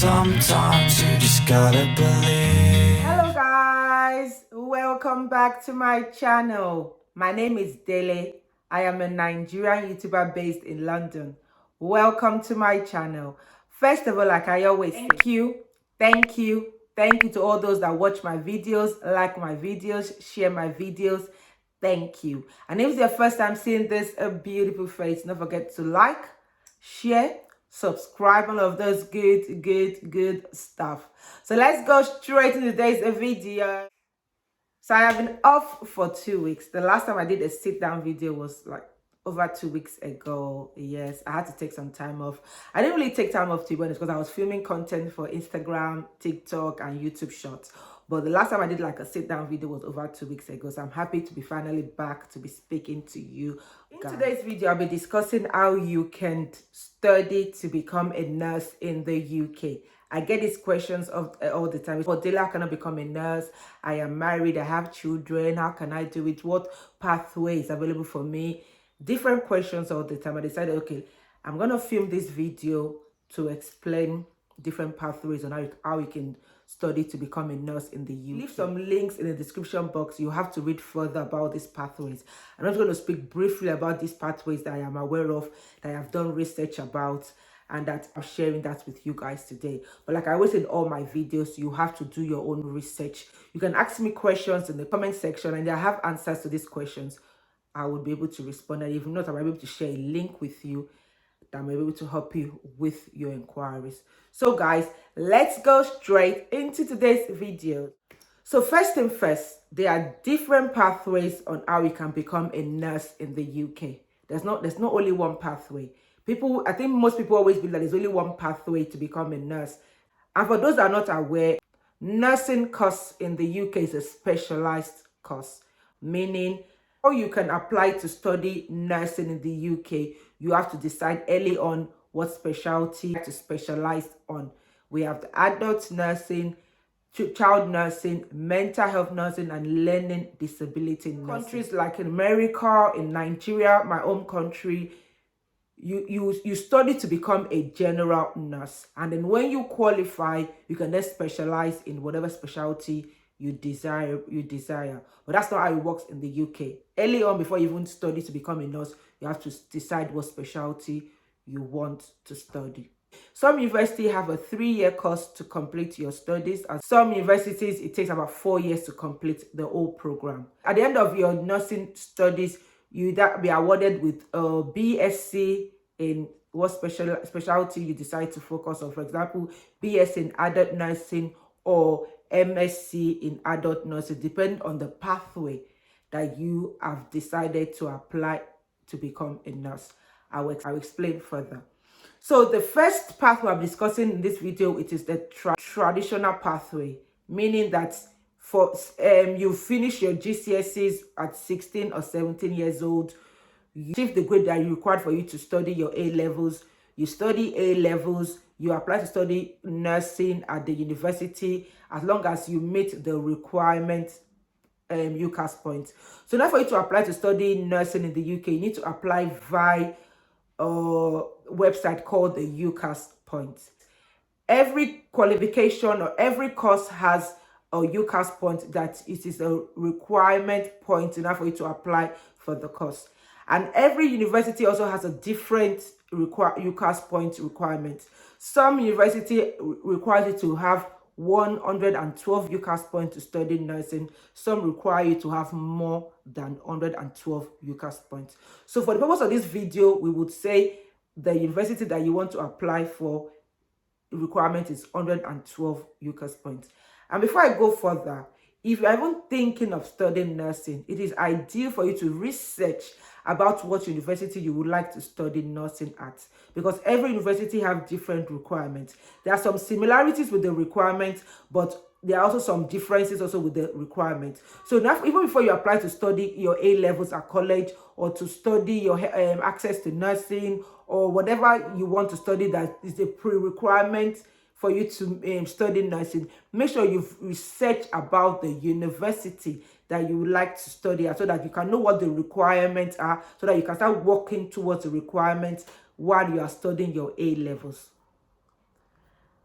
Sometimes you just gotta believe. Hello guys, welcome back to my channel. My name is Dele. I am a Nigerian YouTuber based in London. Welcome to my channel. First of all, like I always say, thank you to all those that watch my videos, like my videos, share my videos. Thank you. And if it's your first time seeing this a beautiful face, don't forget to like, share, subscribe, all of those good stuff. So let's go straight into today's video. So I have been off for 2 weeks. The last time I did a sit down video was like over 2 weeks ago. Yes, I had to take some time off. I didn't really take time off, to be honest, because I was filming content for Instagram, TikTok, and YouTube Shorts. But the last time I did like a sit down video was over 2 weeks ago. So I'm happy to be finally back to be speaking to you. In today's video, I'll be discussing how you can study to become a nurse in the UK. I get these questions all the time. But Dela, how can I become a nurse? I am married, I have children. How can I do it? What pathway is available for me? Different questions all the time. I decided, okay, I'm going to film this video to explain different pathways on how you can study to become a nurse in the UK. Leave some links in the description box. You have to read further about these pathways. I'm not going to speak briefly about these pathways that I am aware of, that I have done research about, and that I'm sharing that with you guys today. But like I always say in all my videos, you have to do your own research. You can ask me questions in the comment section, and I have answers to these questions. I will be able to respond, and if not, I'll be able to share a link with you that may be able to help you with your inquiries. So guys, let's go straight into today's video. So first thing first, there are different pathways on how you can become a nurse in the UK. There's not only one pathway. I think most people always believe that there's only one pathway to become a nurse. And for those that are not aware, nursing course in the UK is a specialized course, meaning before you can apply to study nursing in the UK, you have to decide early on what specialty to specialize on. We have the adult nursing, child nursing, mental health nursing, and learning disability nursing. Countries like in America, in Nigeria, my home country, you study to become a general nurse, and then when you qualify, you can then specialize in whatever specialty you desire. But that's not how it works in the UK. Early on, before you even study to become a nurse, you have to decide what specialty you want to study. Some universities have a 3-year course to complete your studies, and some universities it takes about 4 years to complete the whole program. At the end of your nursing studies, you be awarded with a BSc in what specialty you decide to focus on. For example, BSc in adult nursing or MSc in adult nursing, depending on the pathway that you have decided to apply to become a nurse. I'll explain further. So the first pathway I'm discussing in this video, it is the traditional pathway, meaning that for you finish your GCSEs at 16 or 17 years old, you achieve the grade that you required for you to study your A-levels. You study A-levels, you apply to study nursing at the university as long as you meet the requirement UCAS points. So now for you to apply to study nursing in the UK, you need to apply via a website called the UCAS points. Every qualification or every course has a UCAS point that it is a requirement point enough for you to apply for the course. And every university also has a different UCAS point requirement. Some university requires you to have 112 UCAS points to study nursing. Some require you to have more than 112 UCAS points. So for the purpose of this video, we would say the university that you want to apply for, the requirement is 112 UCAS points. And before I go further, if you're even thinking of studying nursing, it is ideal for you to research about what university you would like to study nursing at, because every university have different requirements. There are some similarities with the requirements, but there are also some differences also with the requirements. So now, even before you apply to study your A-levels at college, or to study your access to nursing, or whatever you want to study that is a pre-requirement for you to study nursing, make sure you've researched about the university that you would like to study at, so that you can know what the requirements are, so that you can start working towards the requirements while you are studying your A-levels.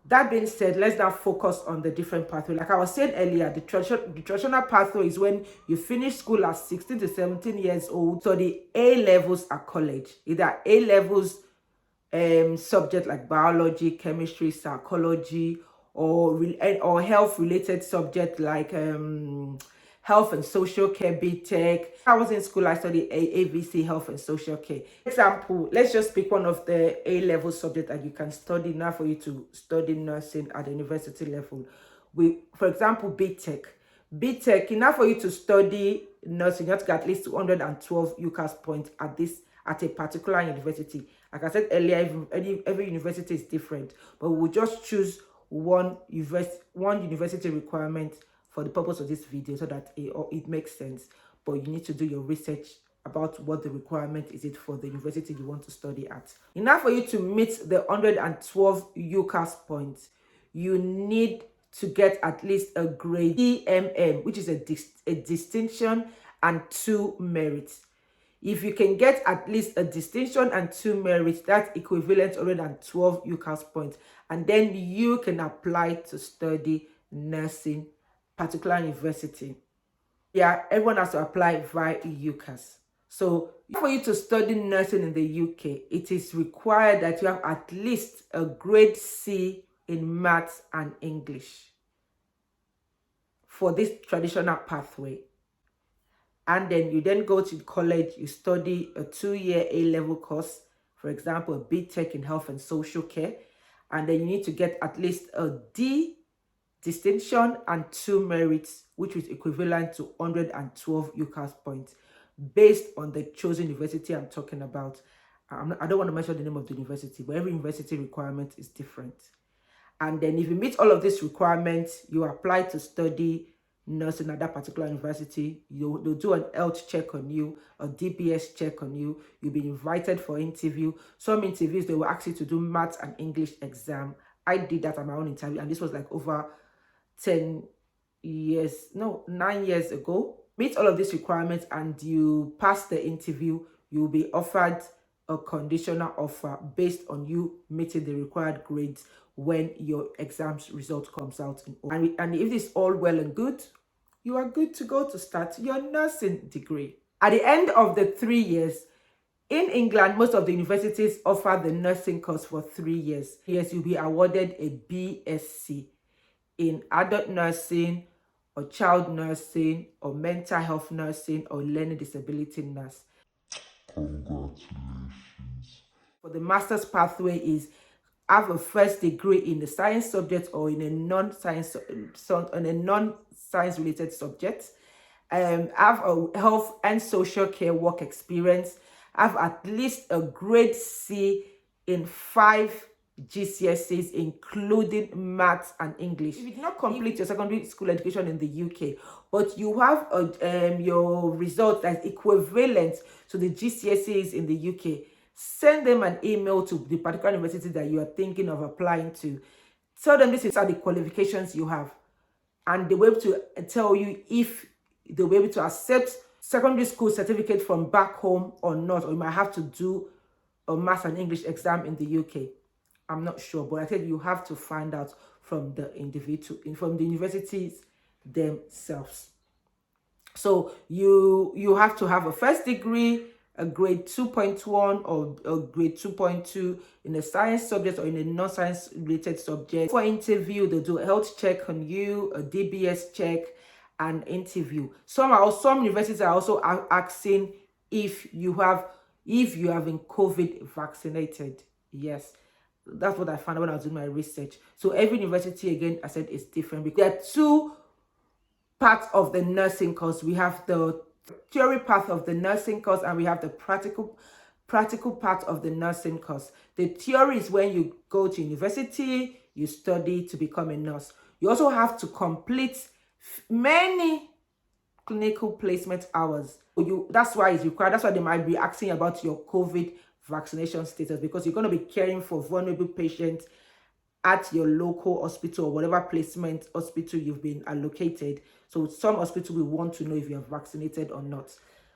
That being said, let's now focus on the different pathways. Like I was saying earlier, the traditional pathway is when you finish school at 16 to 17 years old. So the A levels at college, either A levels subject like biology, chemistry, psychology, or health related subject like health and social care, btec. I was in school, I studied AVC, health and social care. Example, let's just pick one of the A-level subjects that you can study now for you to study nursing at the university level. For example, btec. btec, enough for you to study nursing, you have to get at least 212 UCAS points at a particular university. Like I said earlier, every university is different, but we'll just choose one university requirement for the purpose of this video so that it makes sense. But you need to do your research about what the requirement is it for the university you want to study at. Enough for you to meet the 112 UCAS points, you need to get at least a grade DMM, which is a distinction and 2 merits. If you can get at least a distinction and 2 merits, that's equivalent to 112 UCAS points. And then you can apply to study nursing, particular university. Yeah, everyone has to apply via UCAS. So for you to study nursing in the UK, it is required that you have at least a grade C in maths and English for this traditional pathway. And then you then go to college, you study a 2-year A-level course, for example, a btec in health and social care. And then you need to get at least a D distinction and 2 merits, which is equivalent to 112 UCAS points based on the chosen university I'm talking about. I don't want to mention the name of the university, but every university requirement is different. And then if you meet all of these requirements, you apply to study nursing at that particular university. They'll do an ielts check on you, a DBS check on you. You'll be invited for interview. Some interviews, they will ask you to do maths and English exam. I did that at my own interview, and this was like over 9 years ago. Meet all of these requirements and you pass the interview, you'll be offered a conditional offer based on you meeting the required grades when your exams result comes out. And if it's all well and good, you are good to go to start your nursing degree. At the end of the 3 years, in England, most of the universities offer the nursing course for 3 years. Yes, you'll be awarded a BSc in adult nursing or child nursing or mental health nursing or learning disability nurse. Congratulations. For the master's pathway is have a first degree in the science subject or in a non-science related subject. Have a health and social care work experience. Have at least a grade C in 5 GCSEs, including maths and English. If you did not complete your secondary school education in the UK, but you have your result that's equivalent to the GCSEs in the UK, send them an email to the particular university that you are thinking of applying to. Tell them this are the qualifications you have, and they'll be able to tell you if they'll be able to accept secondary school certificate from back home or not, or you might have to do a maths and English exam in the UK. I'm not sure, but I said you have to find out from the universities themselves. So you have to have a first degree, a grade 2.1 or a grade 2.2 in a science subject or in a non-science related subject. For interview, they'll do a health check on you, a DBS check, and interview. Some universities are also asking if you have been COVID vaccinated. Yes. That's what I found out when I was doing my research. So every university, again, I said, is different. Because there are 2 parts of the nursing course. We have the theory part of the nursing course and we have the practical part of the nursing course. The theory is when you go to university, you study to become a nurse. You also have to complete many clinical placement hours. That's why it's required. That's why they might be asking about your COVID vaccination status, because you're going to be caring for vulnerable patients at your local hospital or whatever placement hospital you've been allocated. So some hospital will want to know if you are vaccinated or not.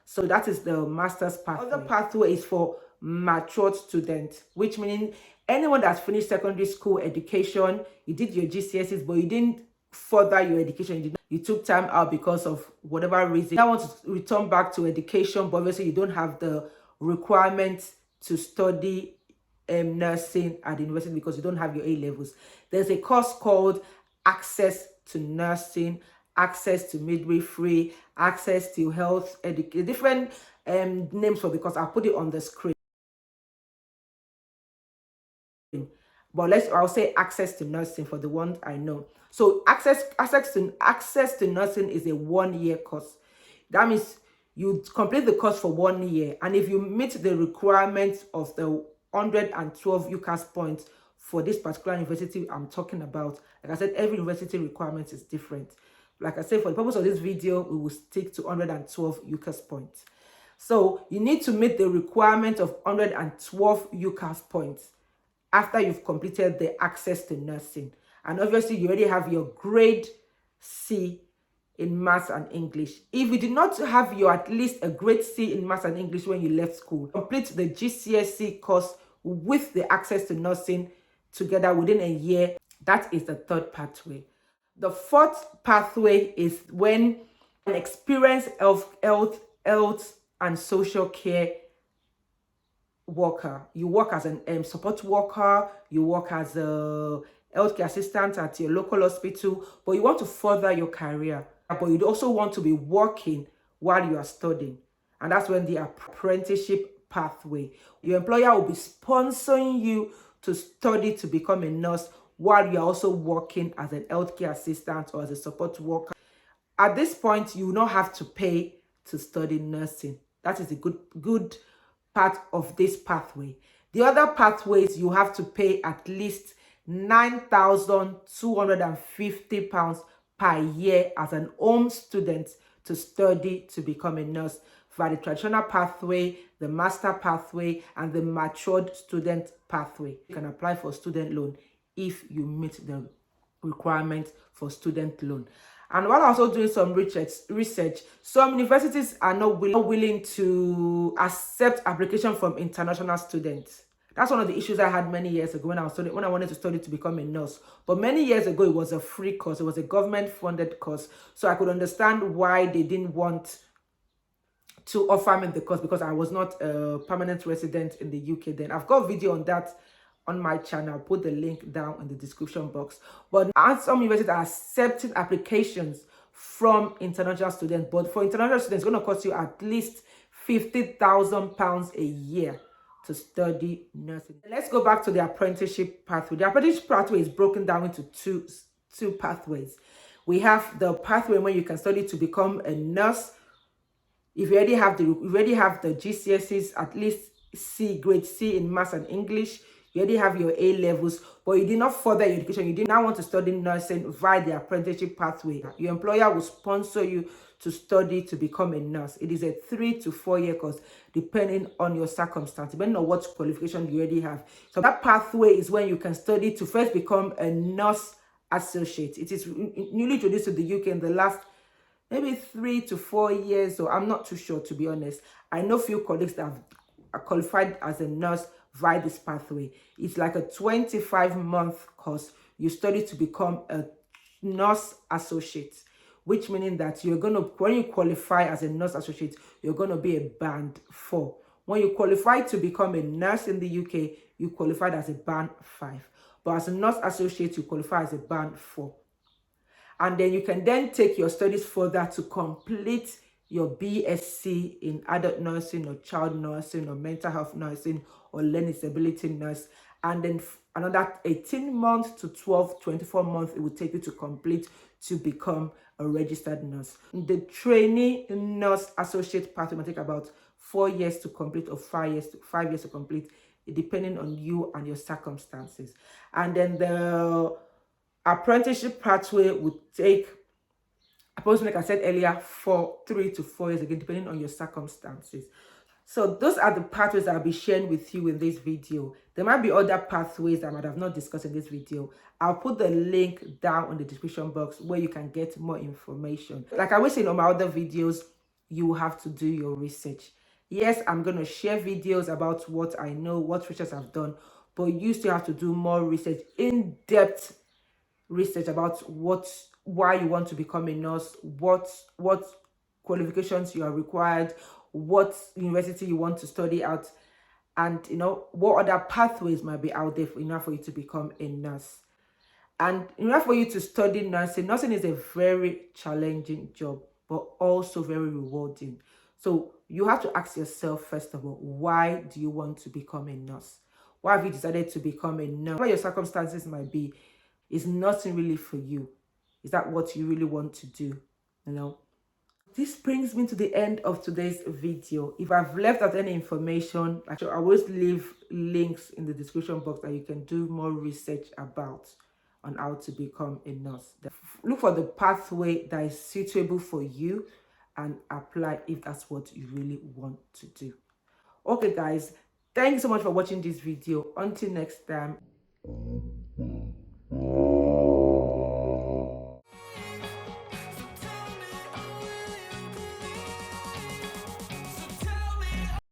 So that is the master's pathway. Other pathway is for matured students, which meaning Anyone that's finished secondary school education, you did your GCSEs, but you didn't further your education, you took time out because of whatever reason, you want to return back to education, but obviously you don't have the requirements to study nursing at the university because you don't have your A levels. There's a course called Access to Nursing, Access to Midwifery, Access to Health Education, different names for the course. I'll put it on the screen. But I'll say access to nursing for the ones I know. So access to nursing is a 1-year course. That means you complete the course for 1 year, and if you meet the requirements of the 112 UCAS points for this particular university I'm talking about, like I said, every university requirement is different. Like I said, for the purpose of this video, we will stick to 112 UCAS points. So you need to meet the requirement of 112 UCAS points after you've completed the access to nursing. And obviously you already have your grade C in maths and English. If you did not have your at least a grade C in maths and English when you left school, complete the GCSE course with the access to nursing together within a year. That is the third pathway. The fourth pathway is when an experience of health and social care worker. You work as a support worker, you work as a healthcare assistant at your local hospital, but you want to further your career, but you also want to be working while you are studying. And that's when the apprenticeship pathway. Your employer will be sponsoring you to study to become a nurse while you're also working as an healthcare assistant or as a support worker. At this point, you will not have to pay to study nursing. That is a good part of this pathway. The other pathways, you have to pay at least £9,250 per year as an home student to study to become a nurse via the traditional pathway, the master pathway, and the matured student pathway. You can apply for student loan if you meet the requirements for student loan. And while also doing some research, some universities are not willing to accept application from international students. That's one of the issues I had many years ago when I wanted to study to become a nurse. But many years ago, it was a free course. It was a government-funded course. So I could understand why they didn't want to offer me the course, because I was not a permanent resident in the UK then. I've got a video on that on my channel. I'll put the link down in the description box. But some universities are accepting applications from international students. But for international students, it's going to cost you at least £50,000 a year to study nursing. Let's go back to the apprenticeship pathway. The apprenticeship pathway is broken down into two pathways. We have the pathway where you can study to become a nurse. If you already have the GCSEs, at least grade C in maths and English, you already have your A levels, but you did not further your education. You did not want to study nursing via the apprenticeship pathway. Your employer will sponsor you to study to become a nurse. It is a 3 to 4 year course, depending on your circumstance, depending on what qualification you already have. So that pathway is when you can study to first become a nurse associate. It is newly introduced to the UK in the last maybe 3 to 4 years, so I'm not too sure, to be honest. I know few colleagues that are qualified as a nurse via this pathway. It's like a 25-month course. You study to become a nurse associate, which meaning that you're going to, when you qualify as a nurse associate, you're going to be a band 4. When you qualify to become a nurse in the UK, you qualified as a band 5. But as a nurse associate, you qualify as a band 4. And then you can then take your studies further to complete your BSc in adult nursing or child nursing or mental health nursing or learning disability nurse. And then another 18 months to 24 months it will take you to complete to become a registered nurse. The trainee nurse associate pathway will take about 4 years to complete or 5 years to complete, depending on you and your circumstances. And then the apprenticeship pathway would take approximately, like I said earlier, 3 to 4 years, again, depending on your circumstances. So those are the pathways I'll be sharing with you in this video. There might be other pathways I might have not discussed in this video. I'll put the link down in the description box where you can get more information. Like I always say in all my other videos, you have to do your research. Yes, I'm going to share videos about what I know, what research I've done, but you still have to do more research, in-depth research about why you want to become a nurse, what qualifications you are required, what university you want to study at, and what other pathways might be out there in order for you to become a nurse. And in order for you to study nursing is a very challenging job, but also very rewarding. So you have to ask yourself, first of all, why do you want to become a nurse? Why have you decided to become a nurse? Whatever your circumstances might be, is nothing really for you. Is that what you really want to do? This brings me to the end of today's video. If I've left out any information, I always leave links in the description box that you can do more research about on how to become a nurse. Look for the pathway that is suitable for you and apply if that's what you really want to do. Okay guys, thank you so much for watching this video. Until next time.